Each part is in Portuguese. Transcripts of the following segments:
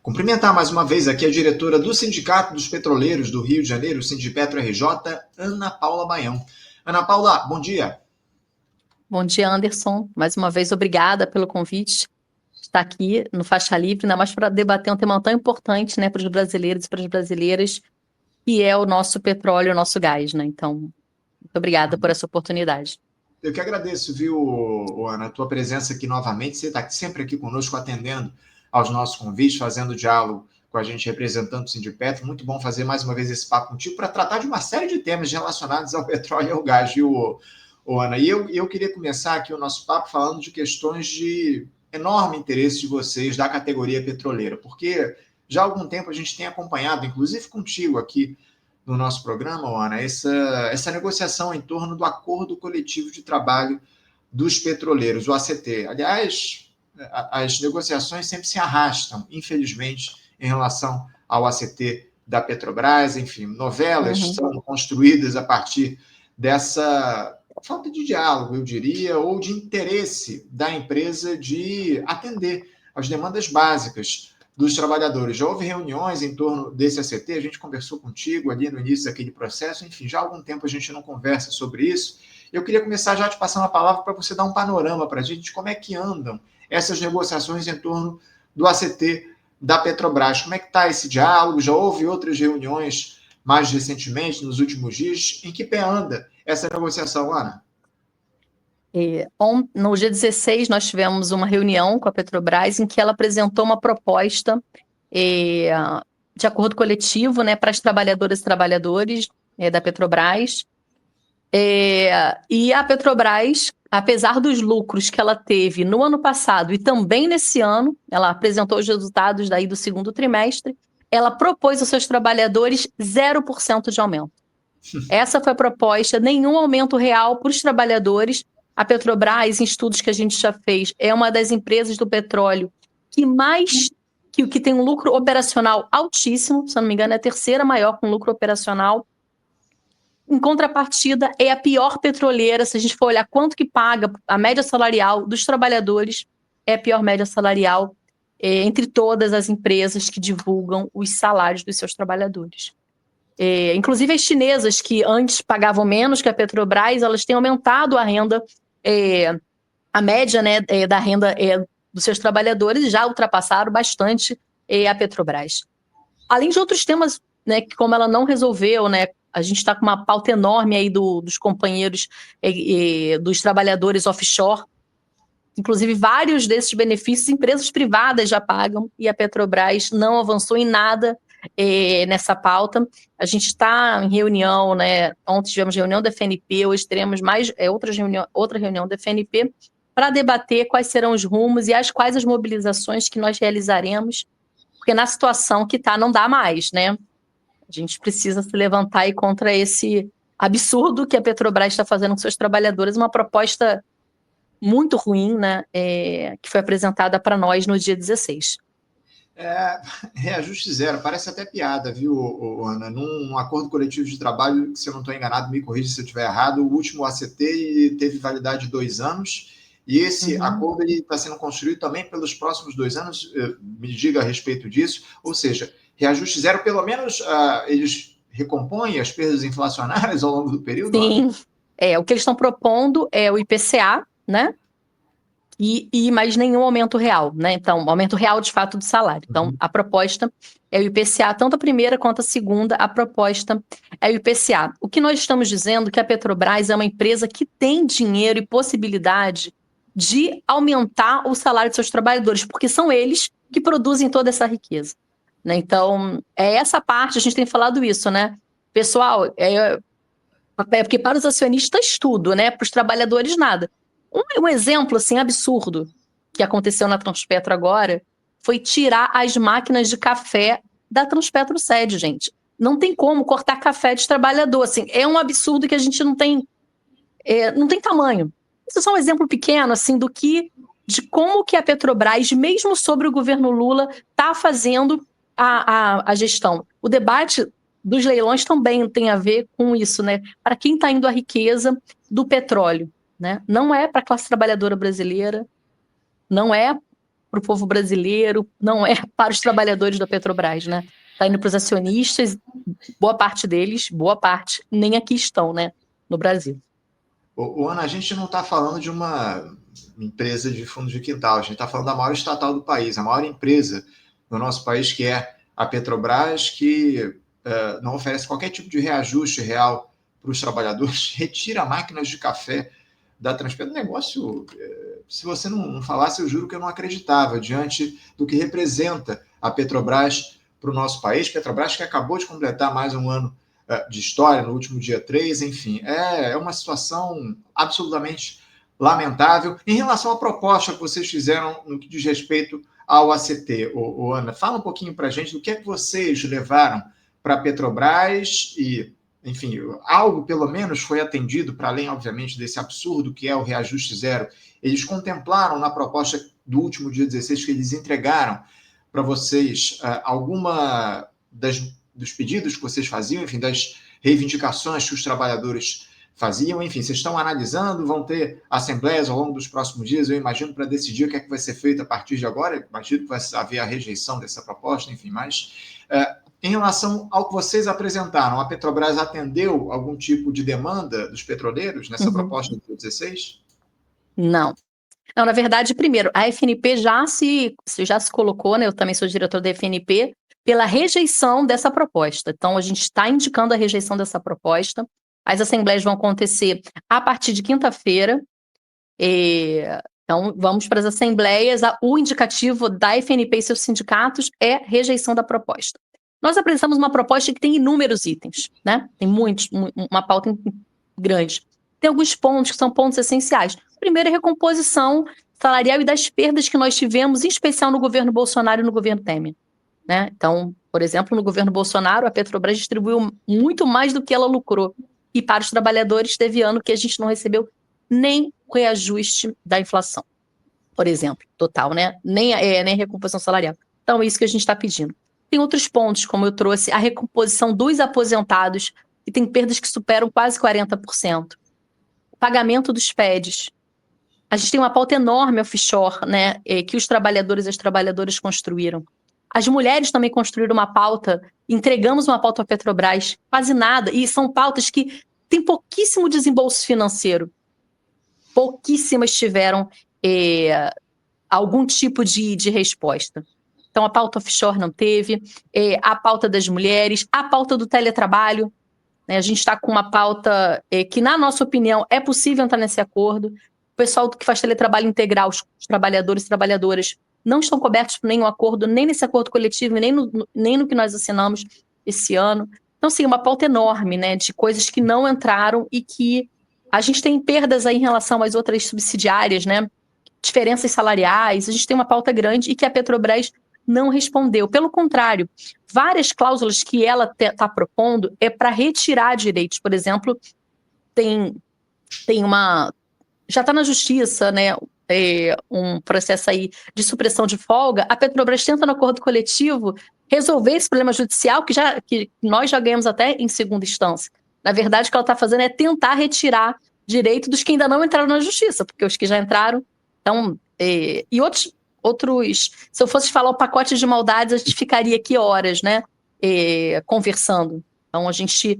Cumprimentar mais uma vez aqui a diretora do Sindicato dos Petroleiros do Rio de Janeiro, Sindipetro RJ, Ana Paula Baião. Ana Paula, bom dia. Bom dia, Anderson. Mais uma vez, obrigada pelo convite. Estar aqui no Faixa Livre, ainda mais para debater um tema tão importante, né, para os brasileiros e para as brasileiras, que é o nosso petróleo, o nosso gás, né? Então, muito obrigada por essa oportunidade. Eu que agradeço, viu, Ana, a tua presença aqui novamente. Você está sempre aqui conosco, atendendo aos nossos convites, fazendo diálogo com a gente, representando o Sindipetro. Muito bom fazer mais uma vez esse papo contigo para tratar de uma série de temas relacionados ao petróleo e ao gás, viu, Ana? E eu queria começar aqui o nosso papo falando de questões de enorme interesse de vocês da categoria petroleira, porque já há algum tempo a gente tem acompanhado, inclusive contigo aqui no nosso programa, Ana, essa negociação em torno do acordo coletivo de trabalho dos petroleiros, o ACT. Aliás, as negociações sempre se arrastam, infelizmente, em relação ao ACT da Petrobras. Enfim, novelas são construídas a partir dessa falta de diálogo, eu diria, ou de interesse da empresa de atender às demandas básicas dos trabalhadores. Já houve reuniões em torno desse ACT, a gente conversou contigo ali no início daquele processo, enfim, já há algum tempo a gente não conversa sobre isso. Eu queria começar já te passando a palavra para você dar um panorama para a gente de como é que andam essas negociações em torno do ACT da Petrobras. Como é que está esse diálogo? Já houve outras reuniões mais recentemente, nos últimos dias? Em que pé anda essa negociação, Ana? No dia 16, nós tivemos uma reunião com a Petrobras em que ela apresentou uma proposta de acordo coletivo, né, para as trabalhadoras e trabalhadores da Petrobras. E a Petrobras, apesar dos lucros que ela teve no ano passado e também nesse ano, ela apresentou os resultados daí do segundo trimestre, ela propôs aos seus trabalhadores 0% de aumento. Essa foi a proposta, nenhum aumento real para os trabalhadores. A Petrobras, em estudos que a gente já fez, é uma das empresas do petróleo que tem um lucro operacional altíssimo, se não me engano, é a terceira maior com lucro operacional. Em contrapartida, é a pior petroleira, se a gente for olhar quanto que paga a média salarial dos trabalhadores, é a pior média salarial entre todas as empresas que divulgam os salários dos seus trabalhadores. Inclusive as chinesas, que antes pagavam menos que a Petrobras, elas têm aumentado a renda, a média, né, da renda dos seus trabalhadores, e já ultrapassaram bastante a Petrobras. Além de outros temas, né, que como ela não resolveu, né, a gente está com uma pauta enorme aí dos companheiros, dos trabalhadores offshore. Inclusive, vários desses benefícios empresas privadas já pagam e a Petrobras não avançou em nada nessa pauta. A gente está em reunião, né? Ontem tivemos reunião da FNP, hoje teremos mais outra reunião da FNP para debater quais serão os rumos e quais as mobilizações que nós realizaremos, porque na situação que está não dá mais, né? A gente precisa se levantar aí contra esse absurdo que a Petrobras está fazendo com seus trabalhadores, uma proposta muito ruim, né, que foi apresentada para nós no dia 16. Reajuste zero, parece até piada, viu, Ana? Num acordo coletivo de trabalho, se eu não estou enganado, me corrija se eu estiver errado, o último ACT teve validade de 2 anos, e esse acordo está sendo construído também pelos próximos 2 anos, me diga a respeito disso, ou seja, reajuste zero, pelo menos eles recompõem as perdas inflacionárias ao longo do período? Sim, o que eles estão propondo é o IPCA, né? E mais nenhum aumento real, né? Então, aumento real de fato do salário. Então, a proposta é o IPCA, tanto a primeira quanto a segunda, a proposta é o IPCA. O que nós estamos dizendo é que a Petrobras é uma empresa que tem dinheiro e possibilidade de aumentar o salário de seus trabalhadores, porque são eles que produzem toda essa riqueza, né? Então, essa parte, a gente tem falado isso, né? Pessoal, porque para os acionistas tudo, né? Para os trabalhadores nada. Um exemplo, assim, absurdo que aconteceu na Transpetro agora foi tirar as máquinas de café da Transpetro Sede, gente. Não tem como cortar café de trabalhador, assim. É um absurdo que a gente não tem tamanho. Isso é só um exemplo pequeno, assim, de como que a Petrobras, mesmo sobre o governo Lula, está fazendo a gestão. O debate dos leilões também tem a ver com isso, né? Para quem está indo a riqueza do petróleo, né? Não é para a classe trabalhadora brasileira, não é para o povo brasileiro, não é para os trabalhadores da Petrobras, né? Está indo para os acionistas, boa parte deles, nem aqui estão, né, no Brasil. Ana, a gente não está falando de uma empresa de fundo de quintal, a gente está falando da maior estatal do país, a maior empresa do nosso país, que é a Petrobras, que não oferece qualquer tipo de reajuste real para os trabalhadores, retira máquinas de café da Transpetro. Negócio, se você não falasse, eu juro que eu não acreditava, diante do que representa a Petrobras para o nosso país. Petrobras que acabou de completar mais um ano de história, no último dia 3, enfim, é uma situação absolutamente lamentável. Em relação à proposta que vocês fizeram no que diz respeito ao ACT, Ana, fala um pouquinho para a gente do que é que vocês levaram para a Petrobras e, enfim, algo pelo menos foi atendido, para além, obviamente, desse absurdo que é o reajuste zero. Eles contemplaram na proposta do último dia 16 que eles entregaram para vocês alguma dos pedidos que vocês faziam, enfim, das reivindicações que os trabalhadores faziam, enfim, vocês estão analisando, vão ter assembleias ao longo dos próximos dias, eu imagino, para decidir o que é que vai ser feito a partir de agora. Eu imagino que vai haver a rejeição dessa proposta, enfim, mas em relação ao que vocês apresentaram, a Petrobras atendeu algum tipo de demanda dos petroleiros nessa proposta do 16? Não. Não, na verdade, primeiro, a FNP já se colocou, né? Eu também sou diretor da FNP, pela rejeição dessa proposta. Então, a gente está indicando a rejeição dessa proposta. As assembleias vão acontecer a partir de quinta-feira. Então, vamos para as assembleias. O indicativo da FNP e seus sindicatos é rejeição da proposta. Nós apresentamos uma proposta que tem inúmeros itens, né? Tem muitos, uma pauta grande. Tem alguns pontos que são pontos essenciais. Primeiro, a recomposição salarial e das perdas que nós tivemos, em especial no governo Bolsonaro e no governo Temer, né? Então, por exemplo, no governo Bolsonaro, a Petrobras distribuiu muito mais do que ela lucrou. E para os trabalhadores, teve ano que a gente não recebeu nem o reajuste da inflação, por exemplo, total, né? Nem recomposição salarial. Então, é isso que a gente está pedindo. Tem outros pontos, como eu trouxe, a recomposição dos aposentados, que tem perdas que superam quase 40%. O pagamento dos PEDs. A gente tem uma pauta enorme offshore, né, que os trabalhadores e as trabalhadoras construíram. As mulheres também construíram uma pauta, entregamos uma pauta à Petrobras, quase nada, e são pautas que têm pouquíssimo desembolso financeiro. Pouquíssimas tiveram algum tipo de resposta. Então, a pauta offshore não teve, a pauta das mulheres, a pauta do teletrabalho, né, a gente está com uma pauta que, na nossa opinião, é possível entrar nesse acordo. O pessoal que faz teletrabalho integral, os trabalhadores e trabalhadoras, não estão cobertos por nenhum acordo, nem nesse acordo coletivo, nem no que nós assinamos esse ano. Então, sim, uma pauta enorme, né, de coisas que não entraram e que a gente tem perdas aí em relação às outras subsidiárias, né, diferenças salariais, a gente tem uma pauta grande e que a Petrobras não respondeu. Pelo contrário, várias cláusulas que ela está propondo é para retirar direitos. Por exemplo, tem uma... Já está na justiça, né, um processo aí de supressão de folga. A Petrobras tenta, no acordo coletivo, resolver esse problema judicial que nós já ganhamos até em segunda instância. Na verdade, o que ela está fazendo é tentar retirar direito dos que ainda não entraram na justiça, porque os que já entraram... Então, e outros, se eu fosse falar o pacote de maldades, a gente ficaria aqui horas, né, conversando. Então, a gente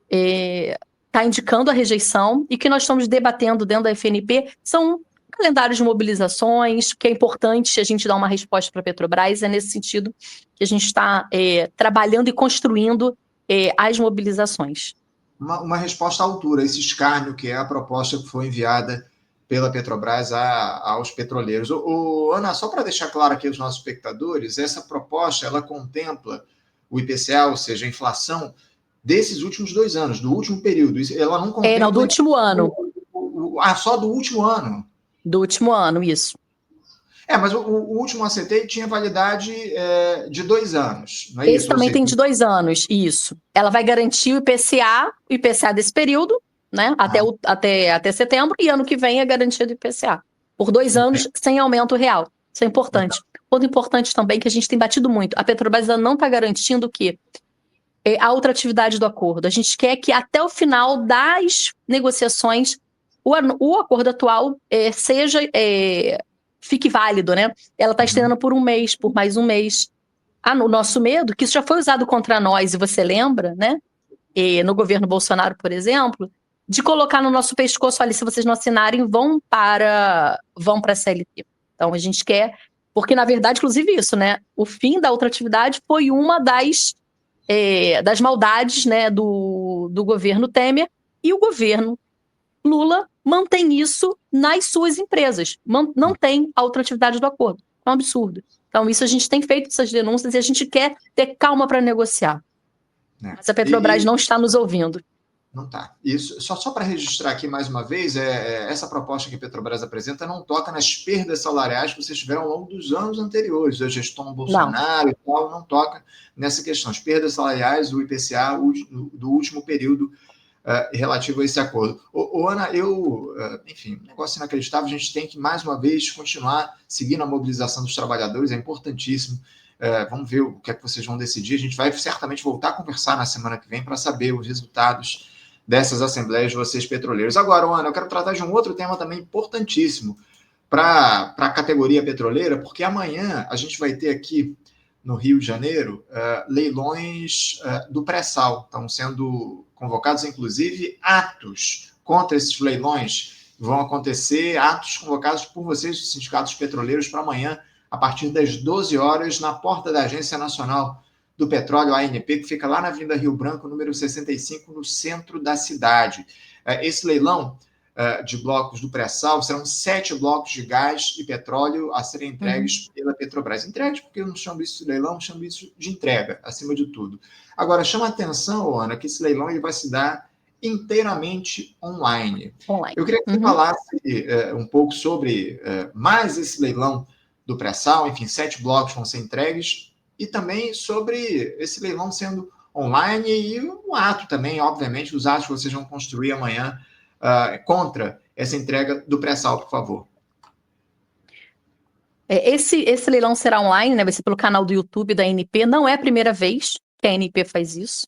está indicando a rejeição e que nós estamos debatendo dentro da FNP são calendários de mobilizações, que é importante a gente dar uma resposta para a Petrobras, é nesse sentido que a gente está trabalhando e construindo as mobilizações. Uma resposta à altura, esse escárnio que é a proposta que foi enviada pela Petrobras aos petroleiros. Ana, só para deixar claro aqui aos nossos espectadores, essa proposta ela contempla o IPCA, ou seja, a inflação desses últimos 2 anos, do último período. Ela não contempla... Não, do último ano. Só do último ano? Do último ano, isso. Mas o último ACT tinha validade de 2 anos, não é Esse isso? também tem de 2 anos, isso. Ela vai garantir o IPCA desse período, né, até setembro, e ano que vem é garantia do IPCA. Por 2 anos, sem aumento real. Isso é importante. Ponto importante também, que a gente tem batido muito, a Petrobras não está garantindo que a outra atividade do acordo. A gente quer que até o final das negociações, o acordo atual seja fique válido, né? Ela está estendendo por um mês, por mais um mês. O nosso medo, que isso já foi usado contra nós, e você lembra, né? E no governo Bolsonaro, por exemplo, de colocar no nosse pescoço, olha, se vocês não assinarem, vão para a CLT. Então, a gente quer, porque, na verdade, inclusive isso, né? O fim da outra atividade foi uma das maldades, né, do governo Temer, e o governo Lula mantém isso nas suas empresas. Não tem a outra atividade do acordo. É um absurdo. Então, isso a gente tem feito essas denúncias e a gente quer ter calma para negociar. Mas a Petrobras não está nos ouvindo. Não está. Isso, só para registrar aqui mais uma vez, essa proposta que a Petrobras apresenta não toca nas perdas salariais que vocês tiveram ao longo dos anos anteriores, da gestão Bolsonaro e tal, não toca nessa questão. As perdas salariais, o IPCA do último período relativo a esse acordo. Ana, enfim, um negócio inacreditável, a gente tem que, mais uma vez, continuar seguindo a mobilização dos trabalhadores, é importantíssimo. Vamos ver o que é que vocês vão decidir. A gente vai certamente voltar a conversar na semana que vem para saber os resultados dessas assembleias de vocês petroleiros. Agora, Ana, eu quero tratar de um outro tema também importantíssimo para a categoria petroleira, porque amanhã a gente vai ter aqui no Rio de Janeiro leilões do pré-sal. Estão sendo convocados, inclusive, atos contra esses leilões. Vão acontecer atos convocados por vocês, dos sindicatos petroleiros, para amanhã, a partir das 12 horas, na porta da Agência Nacional do Petróleo, ANP, que fica lá na Avenida Rio Branco, número 65, no centro da cidade. Esse leilão de blocos do pré-sal serão 7 blocos de gás e petróleo a serem entregues pela Petrobras. Entregues porque eu não chamo isso de leilão, chamo isso de entrega, acima de tudo. Agora, chama a atenção, Ana, que esse leilão ele vai se dar inteiramente online. Eu queria que você falasse um pouco sobre mais esse leilão do pré-sal, enfim, 7 blocos vão ser entregues, e também sobre esse leilão sendo online e o ato também, obviamente, os atos que vocês vão construir amanhã contra essa entrega do pré-sal, por favor. Esse leilão será online, né? Vai ser pelo canal do YouTube da ANP. Não é a primeira vez que a ANP faz isso.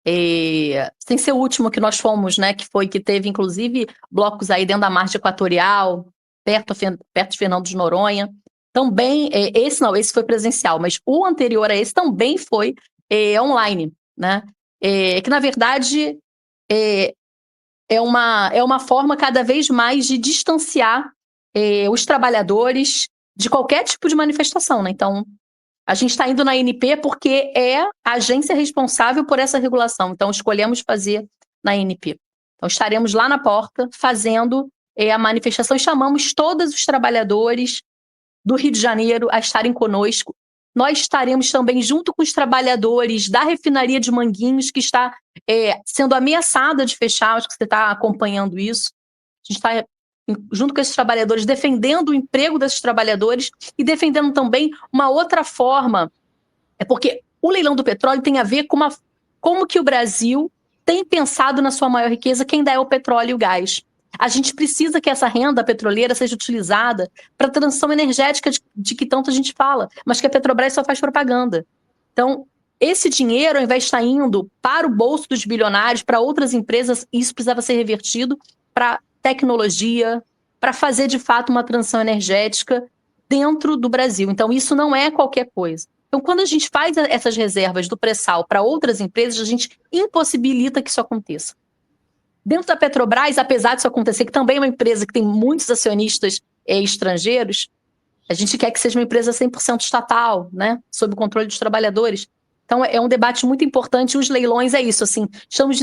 Sem ser o último que nós fomos, né? Que teve, inclusive, blocos aí dentro da margem equatorial, perto de Fernando de Noronha. Também, esse foi presencial, mas o anterior a esse também foi online, né? Que, na verdade, é uma forma cada vez mais de distanciar os trabalhadores de qualquer tipo de manifestação, né? Então, a gente está indo na ANP porque é a agência responsável por essa regulação. Então, escolhemos fazer na ANP. Então, estaremos lá na porta fazendo a manifestação e chamamos todos os trabalhadores do Rio de Janeiro a estarem conosco. Nós estaremos também junto com os trabalhadores da refinaria de Manguinhos, que está sendo ameaçada de fechar, acho que você está acompanhando isso. A gente está junto com esses trabalhadores, defendendo o emprego desses trabalhadores e defendendo também uma outra forma, porque o leilão do petróleo tem a ver com como que o Brasil tem pensado na sua maior riqueza, que ainda é o petróleo e o gás. A gente precisa que essa renda petroleira seja utilizada para a transição energética de que tanto a gente fala, mas que a Petrobras só faz propaganda. Então, esse dinheiro, ao invés de estar indo para o bolso dos bilionários, para outras empresas, isso precisava ser revertido para tecnologia, para fazer, de fato, uma transição energética dentro do Brasil. Então, isso não é qualquer coisa. Então, quando a gente faz essas reservas do pré-sal para outras empresas, a gente impossibilita que isso aconteça. Dentro da Petrobras, apesar disso acontecer, que também é uma empresa que tem muitos acionistas estrangeiros, a gente quer que seja uma empresa 100% estatal, né, sob o controle dos trabalhadores. Então, é um debate muito importante. Os leilões é isso, assim, estamos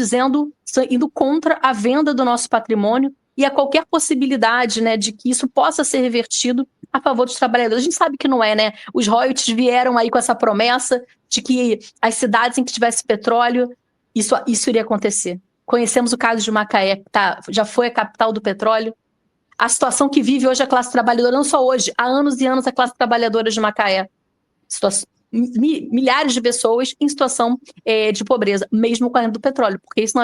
indo contra a venda do nosso patrimônio e a qualquer possibilidade, né, de que isso possa ser revertido a favor dos trabalhadores. A gente sabe que não é, né? Os royalties vieram aí com essa promessa de que as cidades em que tivesse petróleo, isso iria acontecer. Conhecemos o caso de Macaé, já foi a capital do petróleo. A situação que vive hoje a classe trabalhadora, não só hoje, há anos e anos a classe trabalhadora de Macaé. Milhares de pessoas em situação de pobreza, mesmo com a renda do petróleo, porque isso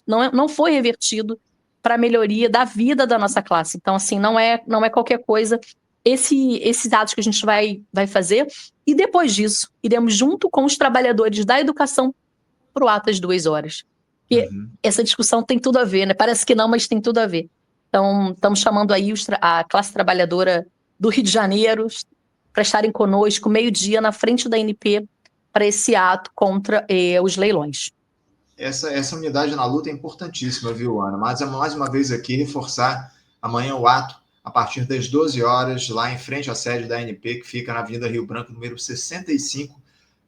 não foi revertido para a melhoria da vida da nossa classe. Então, assim, não é qualquer coisa. Esses atos que a gente vai fazer, e depois disso, iremos junto com os trabalhadores da educação para o ato às 2 horas. Porque essa discussão tem tudo a ver, né? Parece que não, mas tem tudo a ver. Então, estamos chamando aí a classe trabalhadora do Rio de Janeiro, para estarem conosco meio-dia na frente da ANP para esse ato contra os leilões. Essa unidade na luta é importantíssima, viu, Ana? Mas, mais uma vez aqui, reforçar amanhã o ato, a partir das 12 horas, lá em frente à sede da ANP, que fica na Avenida Rio Branco, número 65,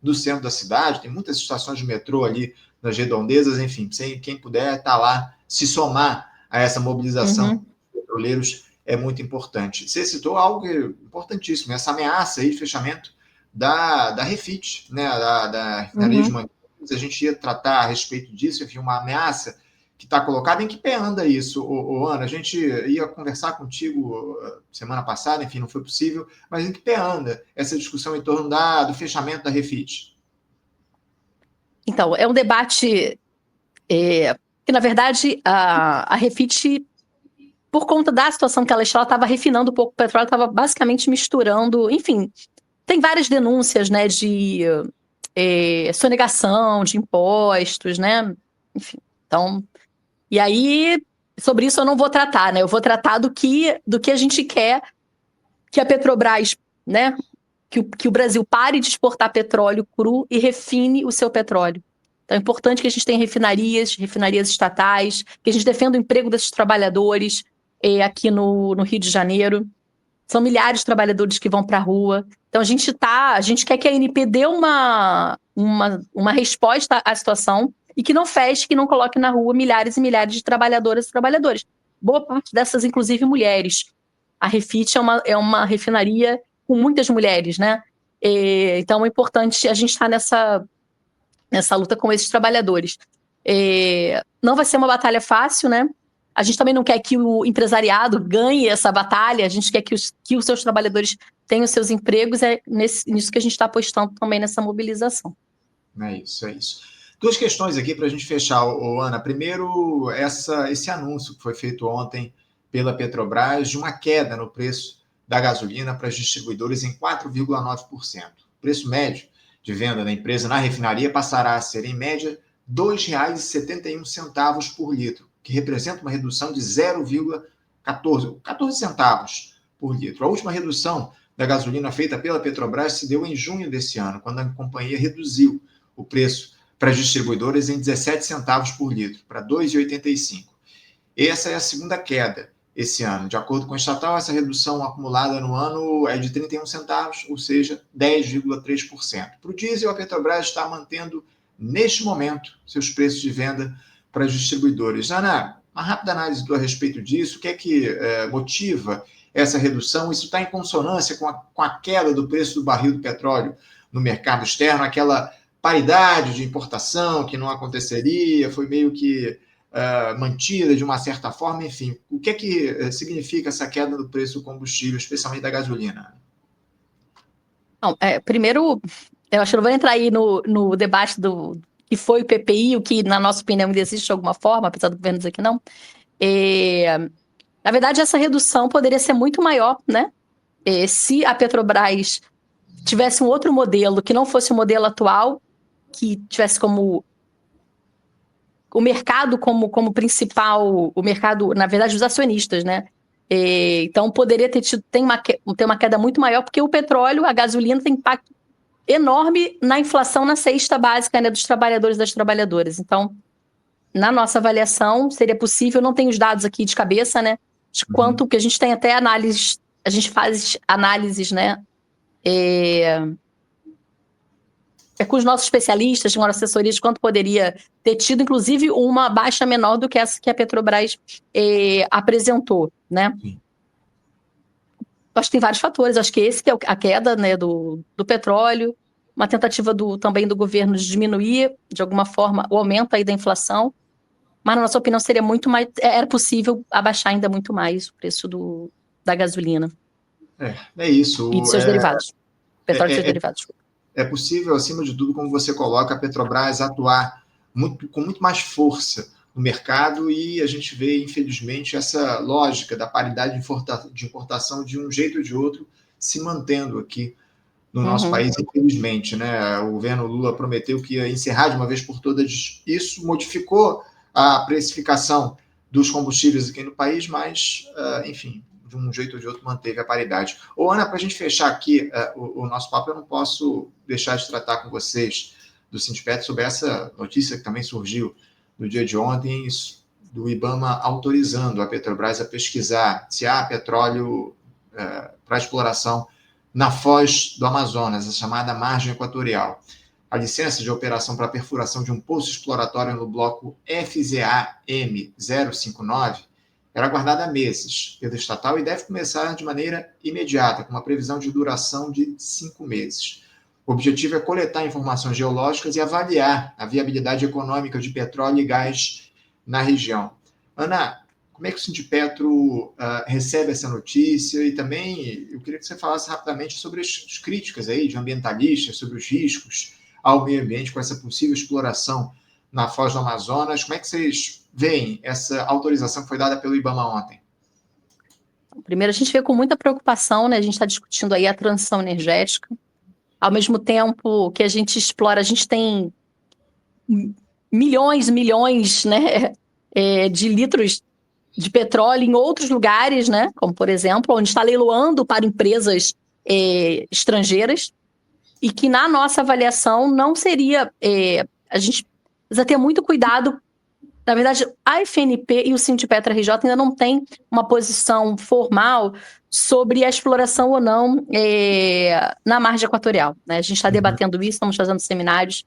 do centro da cidade. Tem muitas estações de metrô ali nas redondezas, enfim, quem puder estar lá, se somar a essa mobilização dos petroleiros é muito importante. Você citou algo importantíssimo, essa ameaça aí de fechamento da Refit, né, da refinaria de Mangueiras. A gente ia tratar a respeito disso, enfim, uma ameaça que está colocada. Em que pé anda isso, Ana? A gente ia conversar contigo semana passada, enfim, não foi possível, mas em que pé anda essa discussão em torno do fechamento da Refit? Então, é um debate que, na verdade, a Refit, por conta da situação que ela estava refinando um pouco o petróleo, estava basicamente misturando, enfim, tem várias denúncias, né, de sonegação de impostos, né, enfim, então, e aí, sobre isso eu não vou tratar, né, eu vou tratar do que a gente quer que a Petrobras, né, que o Brasil pare de exportar petróleo cru e refine o seu petróleo. Então é importante que a gente tenha refinarias estatais, que a gente defenda o emprego desses trabalhadores aqui no Rio de Janeiro. São milhares de trabalhadores que vão para a rua. Então a gente quer que a ANP dê uma resposta à situação e que não feche, que não coloque na rua milhares e milhares de trabalhadoras e trabalhadores. Boa parte dessas, inclusive, mulheres. A Refit é uma refinaria com muitas mulheres, né? Então é importante a gente estar nessa luta com esses trabalhadores. Não vai ser uma batalha fácil, né? A gente também não quer que o empresariado ganhe essa batalha, a gente quer que os seus trabalhadores tenham seus empregos, nisso que a gente está apostando também nessa mobilização. É isso. Duas questões aqui para a gente fechar, Ana. Primeiro, esse anúncio que foi feito ontem pela Petrobras de uma queda no preço da gasolina para os distribuidores em 4,9%. O preço médio de venda da empresa na refinaria passará a ser, em média, R$ 2,71 por litro, que representa uma redução de 0,14 centavos por litro. A última redução da gasolina feita pela Petrobras se deu em junho desse ano, quando a companhia reduziu o preço para as distribuidoras em 17 centavos por litro, para R$ 2,85. Essa é a segunda queda esse ano. De acordo com o estatal, essa redução acumulada no ano é de 31 centavos, ou seja, 10,3%. Para o diesel, a Petrobras está mantendo, neste momento, seus preços de venda para os distribuidores. Ana, uma rápida análise a respeito disso, o que é que motiva essa redução? Isso está em consonância com a queda do preço do barril do petróleo no mercado externo, aquela paridade de importação que não aconteceria, foi meio que mantida de uma certa forma, enfim. O que é que significa essa queda do preço do combustível, especialmente da gasolina? Não, primeiro, eu acho que não vou entrar aí no debate do que foi o PPI, o que, na nossa opinião, ainda existe de alguma forma, apesar do governo dizer que não. Na verdade, essa redução poderia ser muito maior, né? Se a Petrobras tivesse um outro modelo, que não fosse o modelo atual, que tivesse como o mercado como principal, o mercado, na verdade, os acionistas, né? Então, poderia ter uma queda muito maior, porque o petróleo, a gasolina, tem impacto enorme na inflação na cesta básica, né, dos trabalhadores e das trabalhadoras. Então, na nossa avaliação, seria possível, não tenho os dados aqui de cabeça, né, de quanto, que a gente tem até análises, a gente faz análises, né, com os nossos especialistas, com as assessorias, de quanto poderia ter tido, inclusive, uma baixa menor do que essa que a Petrobras apresentou, né. Sim. Acho que tem vários fatores, acho que esse que é a queda, né, do petróleo, uma tentativa também do governo de diminuir, de alguma forma, o aumento aí da inflação, mas na nossa opinião seria muito mais, era possível abaixar ainda muito mais o preço da gasolina. É isso. E de seus derivados, petróleo e seus derivados. É possível, acima de tudo, como você coloca, a Petrobras atuar com muito mais força no mercado, e a gente vê, infelizmente, essa lógica da paridade de importação de um jeito ou de outro se mantendo aqui no nosso país, infelizmente, né? O governo Lula prometeu que ia encerrar de uma vez por todas isso, modificou a precificação dos combustíveis aqui no país, mas, enfim, de de um jeito ou de outro, manteve a paridade. Ô, Ana, para a gente fechar aqui o nosso papo, eu não posso deixar de tratar com vocês do Sindipetro sobre essa notícia que também surgiu no dia de ontem, do IBAMA autorizando a Petrobras a pesquisar se há petróleo para exploração na foz do Amazonas, a chamada margem equatorial. A licença de operação para perfuração de um poço exploratório no bloco FZA-M 059 era aguardada há meses pela estatal e deve começar de maneira imediata, com uma previsão de duração de 5 meses. O objetivo é coletar informações geológicas e avaliar a viabilidade econômica de petróleo e gás na região. Ana, como é que o Sindipetro recebe essa notícia? E também eu queria que você falasse rapidamente sobre as críticas aí de ambientalistas, sobre os riscos ao meio ambiente com essa possível exploração na foz do Amazonas. Como é que vocês veem essa autorização que foi dada pelo IBAMA ontem? Primeiro, a gente vê com muita preocupação, né? A gente está discutindo aí a transição energética. Ao mesmo tempo que a gente explora, a gente tem milhões, né, de litros de petróleo em outros lugares, né? Como, por exemplo, onde está leiloando para empresas estrangeiras, e que na nossa avaliação não seria... a gente precisa ter muito cuidado. Na verdade, a FNP e o Sindipetro RJ ainda não têm uma posição formal sobre a exploração ou não na margem equatorial, né? A gente está debatendo isso, estamos fazendo seminários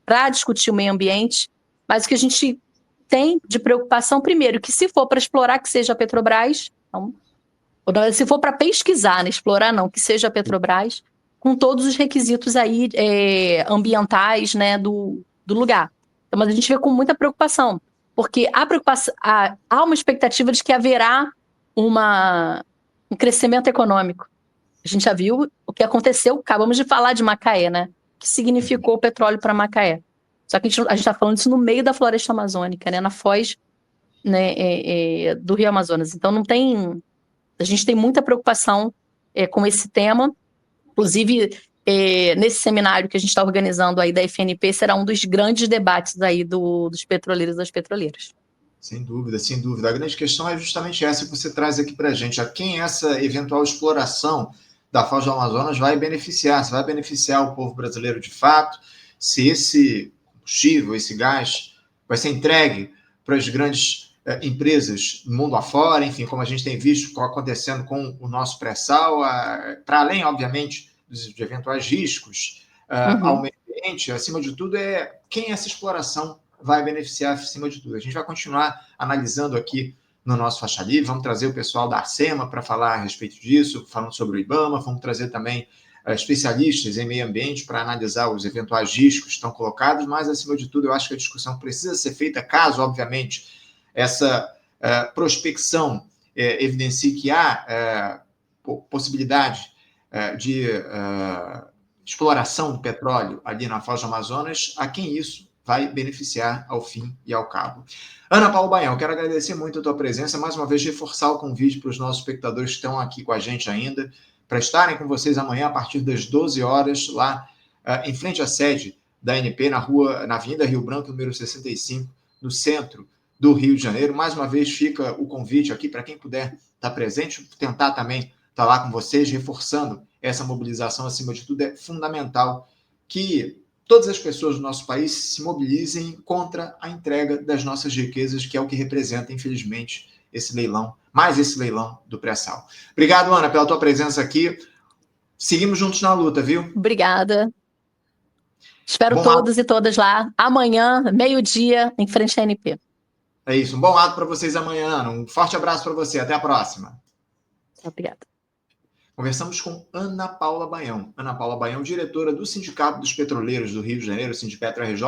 para discutir o meio ambiente, mas o que a gente tem de preocupação, primeiro, que se for para explorar, que seja a Petrobras, então, se for para pesquisar, né, explorar não, que seja a Petrobras, com todos os requisitos aí ambientais, né, do lugar. Então, mas a gente vê com muita preocupação, porque há uma expectativa de que haverá um crescimento econômico. A gente já viu o que aconteceu, acabamos de falar de Macaé, né? O que significou o petróleo para Macaé. Só que a gente está falando isso no meio da floresta amazônica, né? Na foz, né, do Rio Amazonas. Então, a gente tem muita preocupação com esse tema. Inclusive, nesse seminário que a gente está organizando aí da FNP, será um dos grandes debates aí dos petroleiros e das petroleiras. Sem dúvida, sem dúvida. A grande questão é justamente essa que você traz aqui para a gente. A quem essa eventual exploração da foz do Amazonas vai beneficiar? Se vai beneficiar o povo brasileiro de fato? Se esse combustível, esse gás, vai ser entregue para as grandes empresas do mundo afora, enfim, como a gente tem visto acontecendo com o nosso pré-sal, para além, obviamente, de eventuais riscos ao meio ambiente, acima de tudo, quem essa exploração vai beneficiar acima de tudo. A gente vai continuar analisando aqui no nosso Faixa Livre, vamos trazer o pessoal da Arcema para falar a respeito disso, falando sobre o IBAMA, vamos trazer também especialistas em meio ambiente para analisar os eventuais riscos que estão colocados, mas, acima de tudo, eu acho que a discussão precisa ser feita caso, obviamente, essa prospecção evidencie que há possibilidade de exploração do petróleo ali na foz do Amazonas, a quem isso vai beneficiar ao fim e ao cabo. Ana Paula Baião, quero agradecer muito a tua presença, mais uma vez reforçar o convite para os nossos espectadores que estão aqui com a gente ainda, para estarem com vocês amanhã a partir das 12 horas, lá em frente à sede da ANP, na Avenida Rio Branco, número 65, no centro do Rio de Janeiro. Mais uma vez fica o convite aqui para quem puder estar presente, tentar também estar lá com vocês, reforçando essa mobilização, acima de tudo, é fundamental que todas as pessoas do nosso país se mobilizem contra a entrega das nossas riquezas, que é o que representa, infelizmente, esse leilão, mais esse leilão do pré-sal. Obrigado, Ana, pela tua presença aqui. Seguimos juntos na luta, viu? Obrigada. Espero todos e todas lá amanhã, meio-dia, em frente à ANP. É isso. Um bom ato para vocês amanhã, Ana. Um forte abraço para você. Até a próxima. Obrigada. Conversamos com Ana Paula Baião. Ana Paula Baião, diretora do Sindicato dos Petroleiros do Rio de Janeiro, Sindipetro RJ,